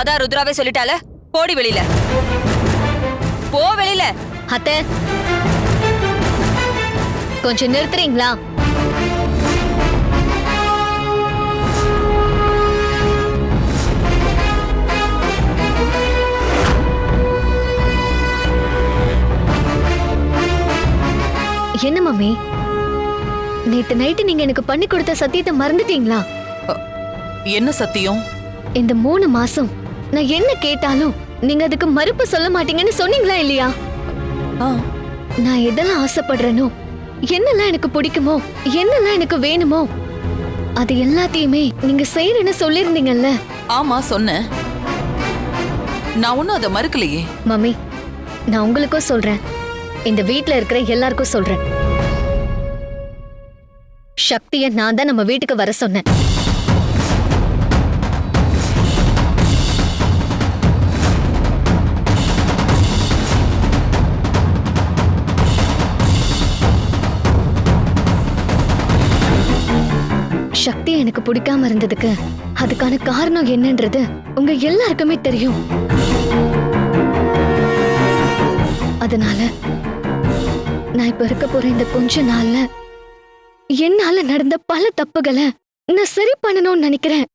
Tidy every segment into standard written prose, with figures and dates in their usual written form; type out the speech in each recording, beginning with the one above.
அதான் ருத்ராவே சொல்லிட்டால, போடி வெளியில. போ வெளியில. அத்தை, கொஞ்சம் நிறுத்துறீங்களா? என்ன மம்மி, நேத்து நைட்டு நீங்க எனக்கு பண்ணி கொடுத்த சத்தியத்தை மறந்துட்டீங்களா? என்ன சத்தியம்? இந்த 3 மாசம் நான் என்ன கேட்டாலும் நீங்க அதுக்கு மறுப்பு சொல்ல மாட்டீங்கன்னு சொன்னீங்களா இல்லையா? நான் எதெல்லாம் ஆசைப்படுறேனோ, என்னெல்லாம் எனக்கு பிடிக்குமோ, என்னெல்லாம் எனக்கு வேணுமோ, அது எல்லாத்தையுமே நீங்க செய்யறேன்னு சொல்லிருந்தீங்கல்ல? ஆமா சொன்னேன். நான் ஒன்னும் அதை மறுக்கலையே. மம்மி, நான் உங்களுக்கும் சொல்றேன், இந்த வீட்ல இருக்கிற எல்லாருக்கும் சொல்றேன். சக்தியை நான் தான் நம்ம வீட்டுக்கு வர சொன்னேன். சக்தி எனக்கு பிடிக்காம இருந்ததுக்கு அதுக்கான காரணம் என்னன்றது உங்க எல்லாருக்குமே தெரியும். அதனால நான் இப்ப இருக்க போற இந்த கொஞ்ச நாள்ல என்னால நடந்த பல தப்புகளை நான் சரி பண்ணணும்னு நினைக்கிறேன்.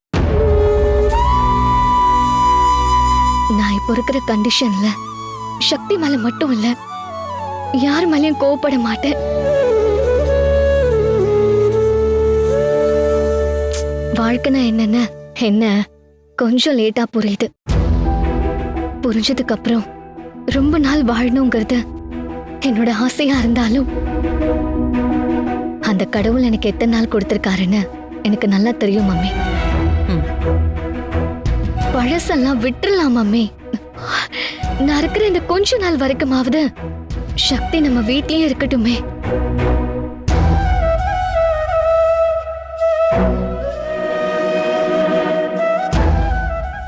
நான் இப்ப இருக்கிற கண்டிஷன்ல சக்தி மேல மட்டும் இல்ல, யார் மேலயும் கோவப்பட மாட்டேன். வாழ்க்கைனா என்னன்னு என்ன கொஞ்சம் லேட்டா புரியுது. புரிஞ்சதுக்கு அப்புறம் ரொம்ப நாள் வாழணுங்கிறது என்னோட ஆசையா இருந்தாலும் அந்த கடவுள் எனக்கு எத்தனை நாள் கொடுத்திருக்காருன்னு எனக்கு நல்லா தெரியும் மம்மி. பழசெல்லாம் விட்டுறலாம் மம்மி. நான் இருக்கிற இந்த கொஞ்ச நாள் வரைக்குமாவது சக்தி நம்ம வீட்லயே இருக்கட்டுமே.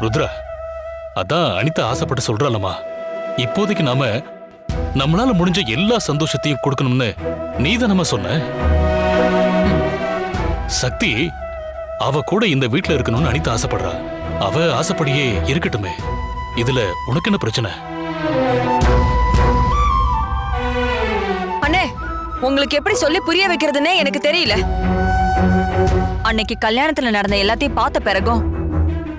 ருத்ரா, அதான் அனிதா ஆசைப்பட்டு சொல்றாளம்மா. இப்போதைக்கு நாம நம்மளால முடிஞ்ச எல்லா சந்தோஷத்தையும் கொடுக்கணும்னு நீதான் நம்ம சொன்ன. சக்தி அவ கூட இந்த வீட்ல இருக்கணும்னு அனிதா ஆசைப்படுறா. அவ ஆசைப்படியே இருக்கட்டுமே. இதுல உனக்கு என்ன பிரச்சனை? அண்ணே, உங்களுக்கு எப்படி சொல்லி புரிய வைக்கிறதுன்னே எனக்கு தெரியல. அன்னைக்கு கல்யாணத்துல நடந்த எல்லாத்தையும் பார்த்த பிறகும்,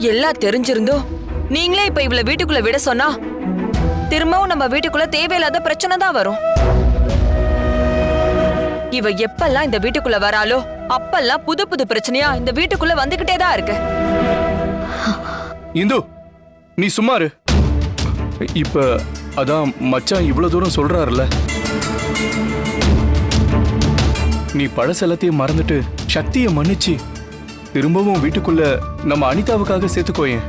எல்லாம் தெரிஞ்சிருந்தோம் நீங்களே இப்ப இவள வீட்டுக்குள்ள விட சொன்னா திரும்பவும் நம்ம வீட்டுக்குள்ள தேவையில்லாத பிரச்சனை தான் வரும். இவ எப்பெல்லாம் இந்த வீட்டுக்குள்ள வராலோ அப்பெல்லாம் புது புது பிரச்சனையா இந்த வீட்டுக்குள்ள வந்துகிட்டே தான் இருக்கு. இந்து, நீ சும்மாரு. இப்ப அதான் மச்சான் இவ்வளவு தூரம் சொல்றாருல, நீ பழசெல்லாத்தையும் மறந்துட்டு சக்தியை மன்னிச்சு திரும்பவும் வீட்டுக்குள்ள நம்ம அனிதாவுக்காக சேர்த்துக்கோயேன்.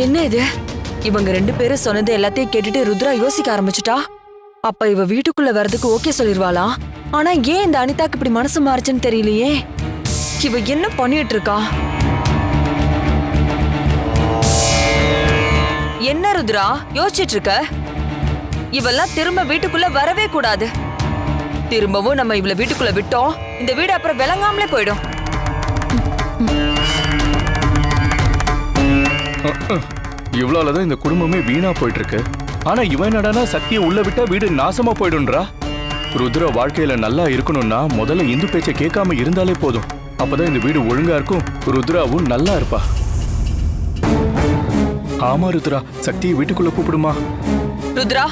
என்ன இது, இவங்க 2 பேரும் சொன்னது எல்லாத்தையும் கேட்டுட்டு ருத்ரா யோசிக்க ஆரம்பிச்சுட்டா. அப்ப இவ வீட்டுக்குள்ள வர்றதுக்கு ஓகே சொல்லிருவாளா? ஆனா ஏன் இந்த அனிதாக்கு இப்படி மனசு மாறுச்சுன்னு தெரியலையே. இவ என்ன பண்ணிட்டு இருக்கா? என்ன ருத்ரா யோசிச்சிட்டு இருக்க? இவெல்லாம் திரும்ப வீட்டுக்குள்ள வரவே கூடாது. திரும்பவும் நம்ம இவள வீட்டுக்குள்ள விட்டோம், இந்த வீடு அப்புறம் விளங்காமலே போயிடும். இவ்வளவுதான் இந்த குடும்பமே வீணா போயிட்டு இருக்கு. ஆனா இவன் என்னடானா சக்தியை உள்ள விட்டா வீடு நாசமா போயிடும்ன்றா. ருத்ரா வாழ்க்கையில நல்லா இருக்கணும்னா முதல்ல இந்து பேச்சை கேட்காம இருந்தாலே போதும். அப்பதான் இந்த வீடு ஒழுங்கா இருக்கும், ருத்ராவும் நல்லா இருப்பா. ஆமா ருத்ரா, சக்தியை வீட்டுக்குள்ள கூப்பிடுமா. ருத்ரா,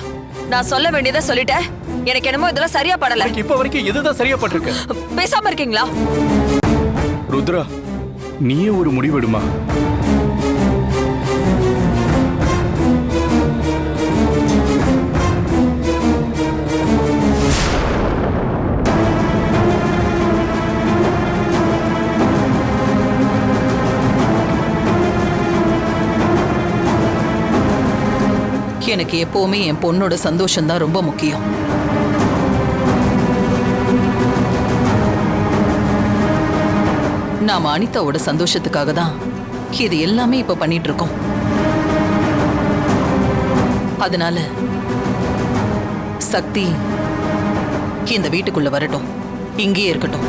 நான் சொல்ல வேண்டியதை சொல்லிட்டேன். எனக்கு என்னமோ இதெல்லாம் சரியா படல. இப்ப வரைக்கும் எதுதான் சரியா பட்டிருக்கு? பேசாம இருக்கீங்களா? ருத்ரா, நீயே ஒரு முடிவெடுமா. எனக்கு எப்பவுமே என் பொண்ணோட சந்தோஷம் தான் ரொம்ப முக்கியம். நாம அனிதாவோட சந்தோஷத்துக்காக தான் இது எல்லாமே இப்ப பண்ணிட்டு இருக்கோம். அதனால சக்தி இந்த வீட்டுக்குள்ள வரட்டும், இங்கேயே இருக்கட்டும்.